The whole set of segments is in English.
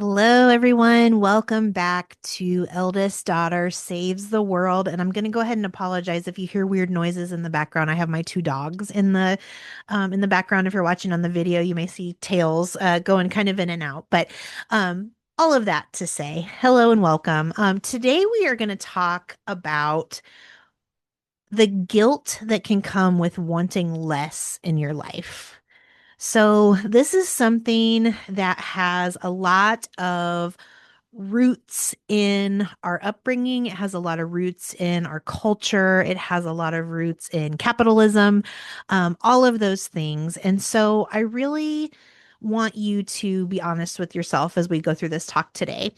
Hello, everyone. Welcome back to Eldest Daughter Saves the World. And I'm going to go ahead and apologize if you hear weird noises in the background. I have my two dogs in the background. If you're watching on the video, you may see tails going kind of in and out. But all of that to say, hello and welcome. Today we are going to talk about the guilt that can come with wanting less in your life. So, this is something that has a lot of roots in our upbringing. It has a lot of roots in our culture. It has a lot of roots in capitalism, all of those things. And so, I really want you to be honest with yourself as we go through this talk today.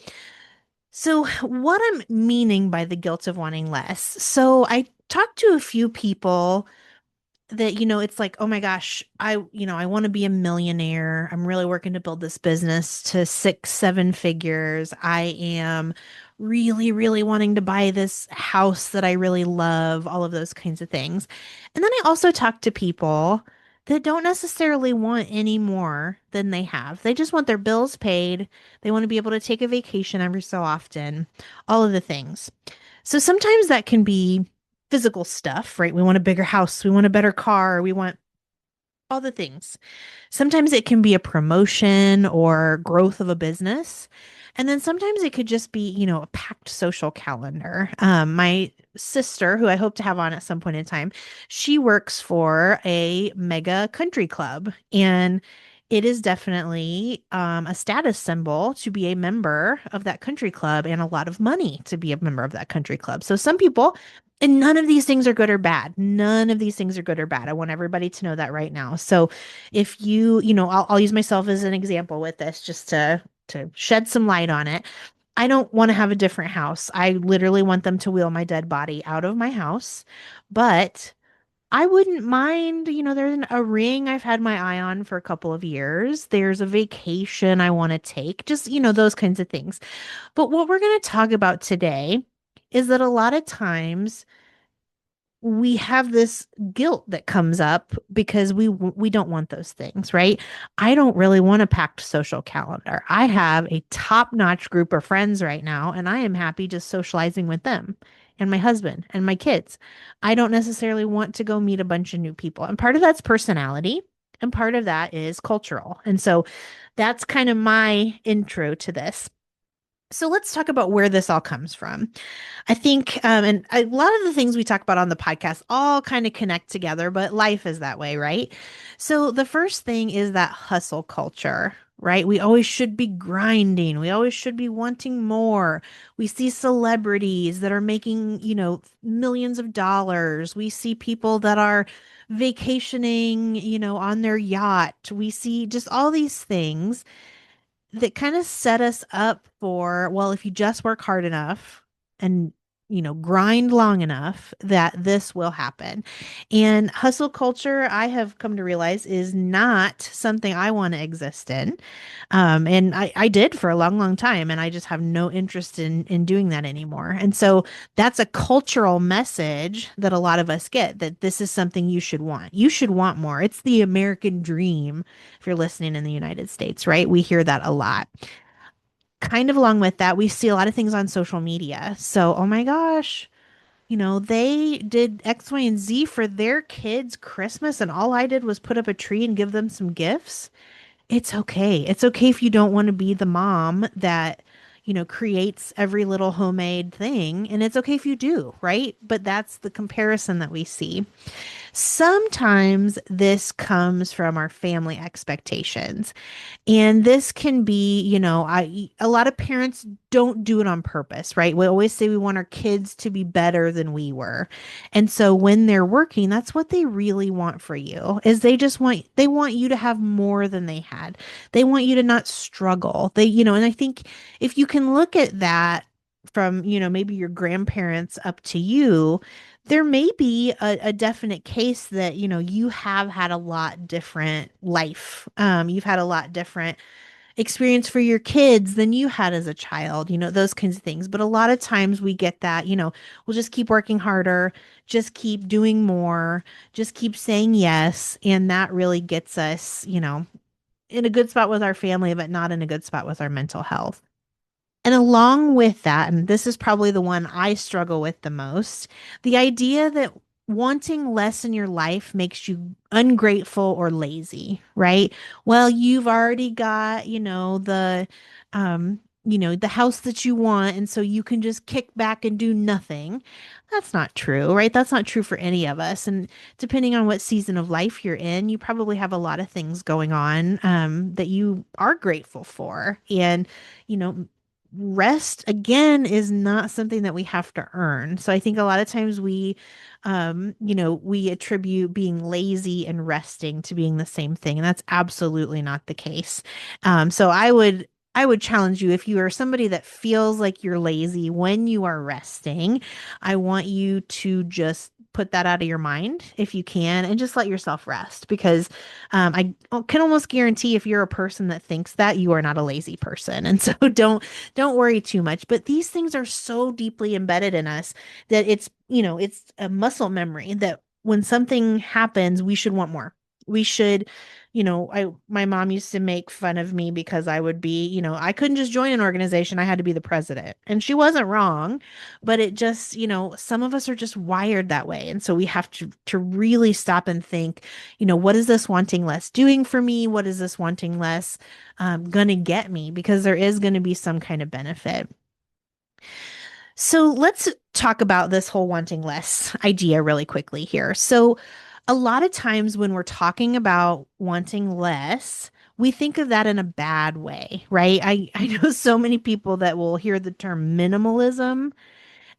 So, what I'm meaning by the guilt of wanting less. So, I talked to a few people that it's like, oh my gosh, I want to be a millionaire. I'm really working to build this business to 6 7 figures. I am really really wanting to buy this house that I really love, all of those kinds of things. And then I also talk to people that don't necessarily want any more than they have. They just want their bills paid. They want to be able to take a vacation every so often, all of the things. So sometimes that can be physical stuff, right? We want a bigger house, we want a better car, we want all the things. Sometimes it can be a promotion or growth of a business. And then sometimes it could just be, a packed social calendar. My sister, who I hope to have on at some point in time, she works for a mega country club. And it is definitely a status symbol to be a member of that country club and a lot of money to be a member of that country club. So some people, and none of these things are good or bad. None of these things are good or bad. I want everybody to know that right now. So if I'll use myself as an example with this just to shed some light on it. I don't want to have a different house. I literally want them to wheel my dead body out of my house, but I wouldn't mind, there's a ring I've had my eye on for a couple of years. There's a vacation I want to take, just, those kinds of things. But what we're going to talk about today is that a lot of times we have this guilt that comes up because we don't want those things, right? I don't really want a packed social calendar. I have a top-notch group of friends right now, and I am happy just socializing with them and my husband and my kids. I don't necessarily want to go meet a bunch of new people. And part of that's personality, and part of that is cultural. And so that's kind of my intro to this. So let's talk about where this all comes from. I think, and a lot of the things we talk about on the podcast all kind of connect together, but life is that way, right? So the first thing is that hustle culture, right? We always should be grinding. We always should be wanting more. We see celebrities that are making, millions of dollars. We see people that are vacationing, on their yacht. We see just all these things that kind of set us up for, well, if you just work hard enough and grind long enough that this will happen. And hustle culture, I have come to realize, is not something I want to exist in. And I did for a long, long time, and I just have no interest in doing that anymore. And so that's a cultural message that a lot of us get, that this is something you should want. You should want more. It's the American dream if you're listening in the United States, right? We hear that a lot. Kind of along with that, we see a lot of things on social media. So, oh my gosh, they did X, Y, and Z for their kids' Christmas, and all I did was put up a tree and give them some gifts. It's okay. It's okay if you don't want to be the mom that, creates every little homemade thing. And it's okay if you do, right? But that's the comparison that we see. Sometimes this comes from our family expectations. And this can be, a lot of parents don't do it on purpose, right? We always say we want our kids to be better than we were. And so when they're working, that's what they really want for you, is they want you to have more than they had. They want you to not struggle. And I think if you can look at that from, maybe your grandparents up to you, there may be a definite case that, you have had a lot different life. You've had a lot different experience for your kids than you had as a child, those kinds of things. But a lot of times we get that, we'll just keep working harder, just keep doing more, just keep saying yes. And that really gets us, in a good spot with our family, but not in a good spot with our mental health. And along with that, and this is probably the one I struggle with the most, the idea that wanting less in your life makes you ungrateful or lazy, right? Well, you've already got, the house that you want, and so you can just kick back and do nothing. That's not true, right? That's not true for any of us. And depending on what season of life you're in, you probably have a lot of things going on that you are grateful for. And you know, rest again is not something that we have to earn. So I think a lot of times we attribute being lazy and resting to being the same thing, and that's absolutely not the case. So I would challenge you if you are somebody that feels like you're lazy when you are resting, I want you to just put that out of your mind if you can and just let yourself rest because I can almost guarantee if you're a person that thinks that you are not a lazy person. And so don't worry too much. But these things are so deeply embedded in us that it's a muscle memory that when something happens, we should want more. We should, my mom used to make fun of me because I would be, I couldn't just join an organization. I had to be the president. And she wasn't wrong, but it just, some of us are just wired that way. And so we have to really stop and think, what is this wanting less doing for me? What is this wanting less gonna get me? Because there is going to be some kind of benefit. So let's talk about this whole wanting less idea really quickly here. So, a lot of times when we're talking about wanting less, we think of that in a bad way, right? I know so many people that will hear the term minimalism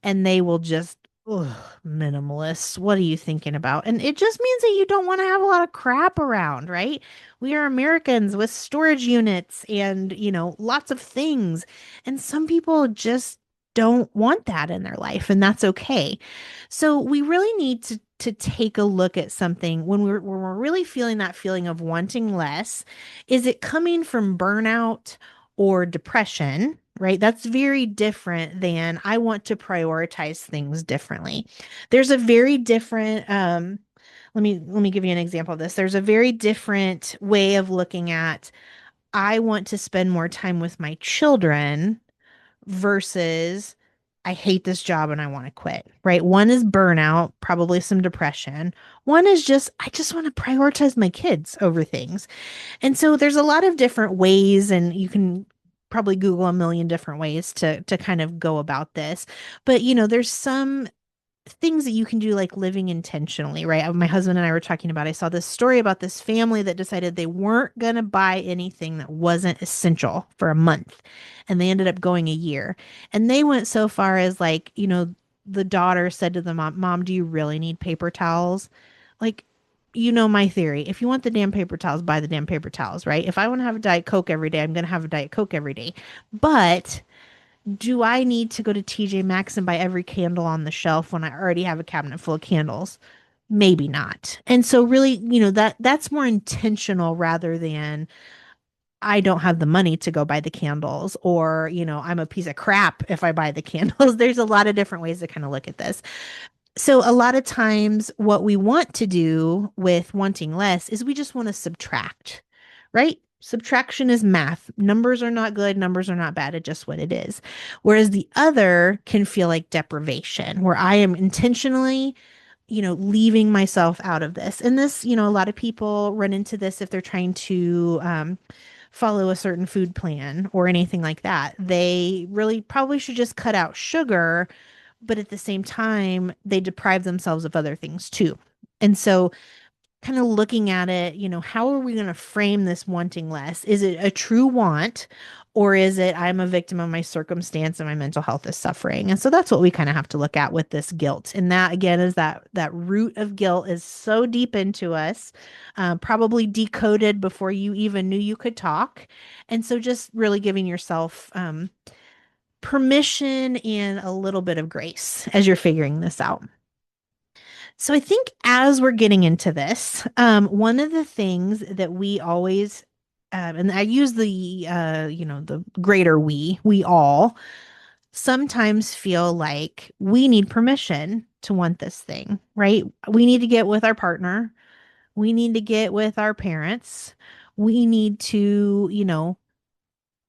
and they will just, ugh, minimalist. What are you thinking about? And it just means that you don't want to have a lot of crap around, right? We are Americans with storage units and, lots of things. And some people just don't want that in their life, and that's okay. So we really need to take a look at something when we're really feeling that feeling of wanting less. Is it coming from burnout or depression? Right? That's very different than I want to prioritize things differently. There's a very different let me give you an example of this. There's a very different way of looking at I want to spend more time with my children versus I hate this job and I want to quit, right? One is burnout, probably some depression. One is just I just want to prioritize my kids over things. And so there's a lot of different ways, and you can probably Google a million different ways to kind of go about this. But there's some things that you can do like living intentionally, right? My husband and I were talking about, I saw this story about this family that decided they weren't going to buy anything that wasn't essential for a month. And they ended up going a year. And they went so far as like, the daughter said to the mom, Mom, do you really need paper towels? Like, my theory. If you want the damn paper towels, buy the damn paper towels, right? If I want to have a Diet Coke every day, I'm going to have a Diet Coke every day. But do I need to go to TJ Maxx and buy every candle on the shelf when I already have a cabinet full of candles? Maybe not. And so really, that's more intentional rather than I don't have the money to go buy the candles or, I'm a piece of crap if I buy the candles. There's a lot of different ways to kind of look at this. So a lot of times what we want to do with wanting less is we just want to subtract, right? Subtraction is math. Numbers are not good, numbers are not bad, it's just what it is. Whereas the other can feel like deprivation, where I am intentionally, leaving myself out of this. And this, a lot of people run into this if they're trying to follow a certain food plan or anything like that. They really probably should just cut out sugar, but at the same time, they deprive themselves of other things too. And so, kind of looking at it, how are we going to frame this wanting less? Is it a true want, or is it I'm a victim of my circumstance and my mental health is suffering? And so that's what we kind of have to look at with this guilt. And that again is that root of guilt is so deep into us, probably decoded before you even knew you could talk. And so just really giving yourself permission and a little bit of grace as you're figuring this out. So I think as we're getting into this, one of the things that we always, and I use the greater we all sometimes feel like we need permission to want this thing, right? We need to get with our partner. We need to get with our parents. we need to,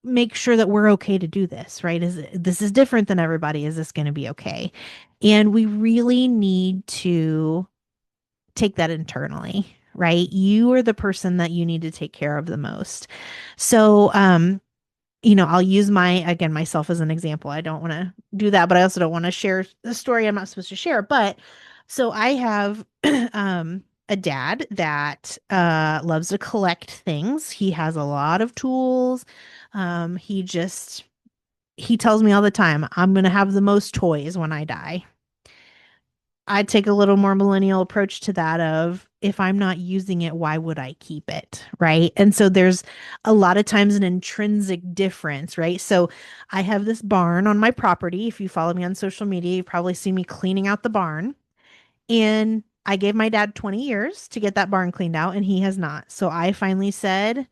make sure that we're okay to do this, right? This is different than everybody. Is this going to be okay? And we really need to take that internally, right? You are the person that you need to take care of the most. So, I'll use again, myself as an example. I don't want to do that, but I also don't want to share the story I'm not supposed to share. But so I have a dad that loves to collect things. He has a lot of tools. He tells me all the time, I'm going to have the most toys when I die. I take a little more millennial approach to that of if I'm not using it, why would I keep it? Right. And so there's a lot of times an intrinsic difference, right? So I have this barn on my property. If you follow me on social media, you probably see me cleaning out the barn. And I gave my dad 20 years to get that barn cleaned out, and he has not. So I finally said,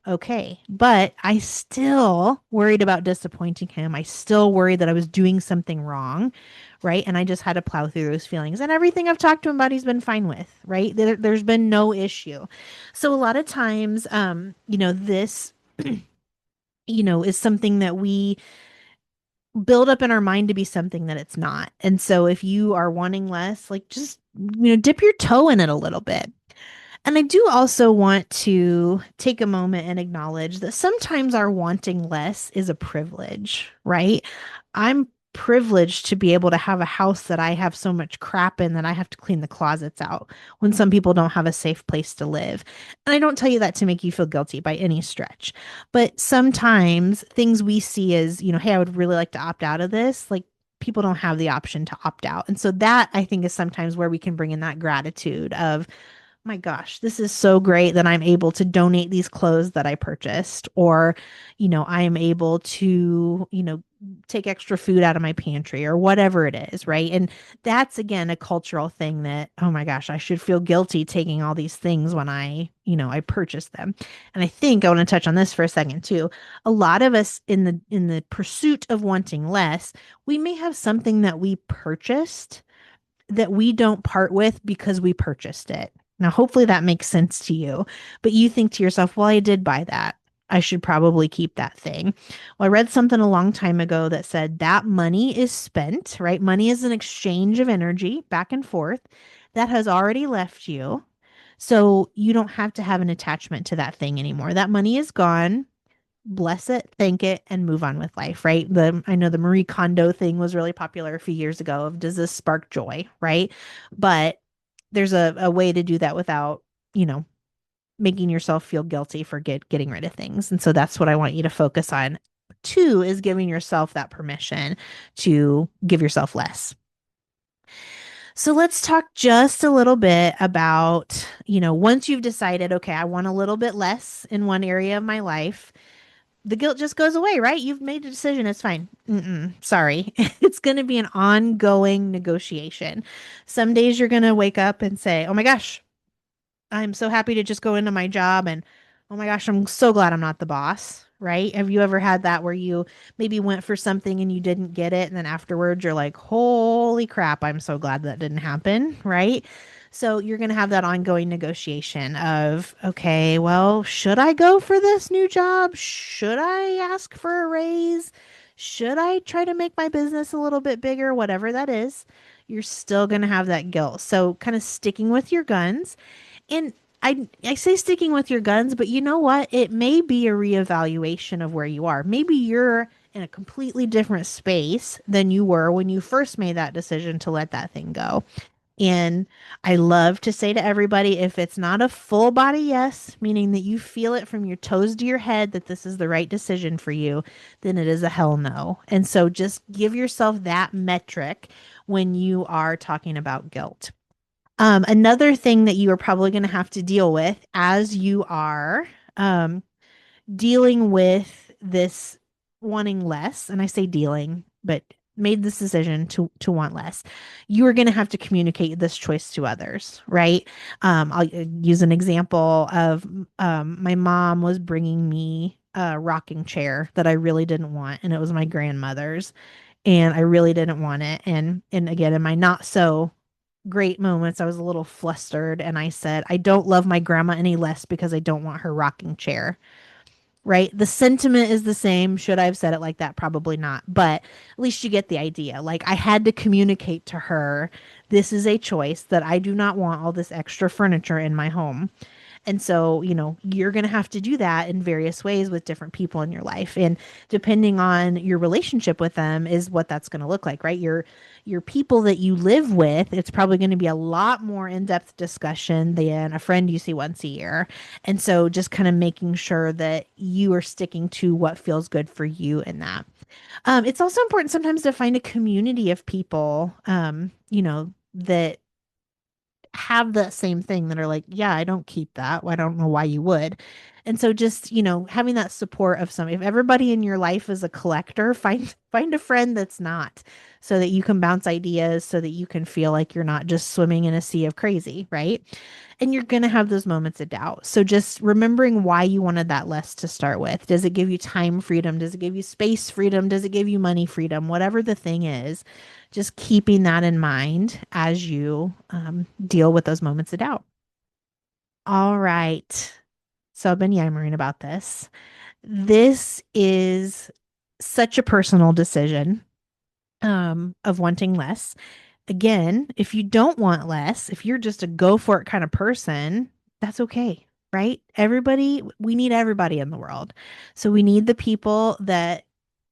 okay. But I still worried about disappointing him. I still worried that I was doing something wrong, right? And I just had to plow through those feelings. And everything I've talked to him about, he's been fine with, right? There's been no issue. So a lot of times, this, is something that we build up in our mind to be something that it's not. And so if you are wanting less, like just, dip your toe in it a little bit. And I do also want to take a moment and acknowledge that sometimes our wanting less is a privilege, right? I'm privileged to be able to have a house that I have so much crap in that I have to clean the closets out when some people don't have a safe place to live. And I don't tell you that to make you feel guilty by any stretch. But sometimes things we see as, hey, I would really like to opt out of this, like people don't have the option to opt out. And so that I think is sometimes where we can bring in that gratitude of, my gosh, this is so great that I'm able to donate these clothes that I purchased, or, I am able to, take extra food out of my pantry or whatever it is, right? And that's again a cultural thing that, oh my gosh, I should feel guilty taking all these things when I purchase them. And I think I want to touch on this for a second too. A lot of us in the pursuit of wanting less, we may have something that we purchased that we don't part with because we purchased it. Now, hopefully that makes sense to you, but you think to yourself, well, I did buy that. I should probably keep that thing. Well, I read something a long time ago that said that money is spent, right? Money is an exchange of energy back and forth that has already left you. So you don't have to have an attachment to that thing anymore. That money is gone. Bless it, thank it, and move on with life, right? I know the Marie Kondo thing was really popular a few years ago of does this spark joy, right? But there's a way to do that without, you know, making yourself feel guilty for getting rid of things. And so that's what I want you to focus on. Two is giving yourself that permission to give yourself less. So let's talk just a little bit about, once you've decided, okay, I want a little bit less in one area of my life, the guilt just goes away, right? You've made a decision. It's fine. Sorry. It's going to be an ongoing negotiation. Some days you're going to wake up and say, oh my gosh, I'm so happy to just go into my job, and oh my gosh, I'm so glad I'm not the boss, right? Have you ever had that where you maybe went for something and you didn't get it, and then afterwards you're like, holy crap, I'm so glad that didn't happen, right? So you're going to have that ongoing negotiation of, okay, well, should I go for this new job? Should I ask for a raise? Should I try to make my business a little bit bigger? Whatever that is, you're still going to have that guilt. So kind of sticking with your guns, and I say sticking with your guns, but you know what? It may be a reevaluation of where you are. Maybe you're in a completely different space than you were when you first made that decision to let that thing go. And I love to say to everybody, if it's not a full body yes, meaning that you feel it from your toes to your head that this is the right decision for you, then it is a hell no. And so just give yourself that metric when you are talking about guilt. Another thing that you are probably going to have to deal with as you are dealing with this wanting less, and I say dealing, but made this decision to want less, you are going to have to communicate this choice to others, right? I'll use an example of my mom was bringing me a rocking chair that I really didn't want, and it was my grandmother's, and I really didn't want it. And again, in my not so great moments, I was a little flustered and I said, I don't love my grandma any less because I don't want her rocking chair. Right? The sentiment is the same. Should I have said it like that? Probably not. But at least you get the idea. Like I had to communicate to her, this is a choice that I do not want all this extra furniture in my home. And so, you're going to have to do that in various ways with different people in your life. And depending on your relationship with them is what that's going to look like, right? Your people that you live with, it's probably going to be a lot more in-depth discussion than a friend you see once a year. And so just kind of making sure that you are sticking to what feels good for you in that. It's also important sometimes to find a community of people, that have that same thing that are like, yeah, I don't keep that. Well, I don't know why you would. And so just, having that support of some, if everybody in your life is a collector, find a friend that's not so that you can bounce ideas so that you can feel like you're not just swimming in a sea of crazy, right? And you're going to have those moments of doubt. So just remembering why you wanted that list to start with. Does it give you time freedom? Does it give you space freedom? Does it give you money freedom? Whatever the thing is, just keeping that in mind as you deal with those moments of doubt. All right. So I've been yammering about this. This is such a personal decision of wanting less. Again, if you don't want less, if you're just a go for it kind of person, that's okay, right? We need everybody in the world. So we need the people that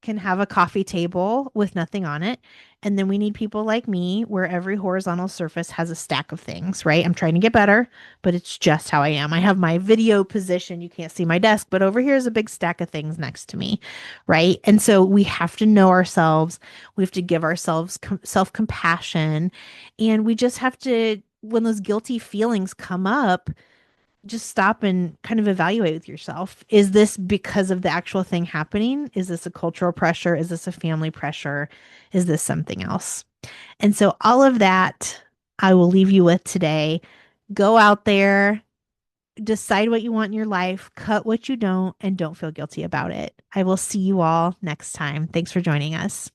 can have a coffee table with nothing on it. And then we need people like me where every horizontal surface has a stack of things, right? I'm trying to get better, but it's just how I am. I have my video position. You can't see my desk, but over here is a big stack of things next to me, right? And so we have to know ourselves. We have to give ourselves self-compassion. And we just have to, when those guilty feelings come up, just stop and kind of evaluate with yourself. Is this because of the actual thing happening? Is this a cultural pressure? Is this a family pressure? Is this something else? And so, all of that I will leave you with today. Go out there, decide what you want in your life, cut what you don't, and don't feel guilty about it. I will see you all next time. Thanks for joining us.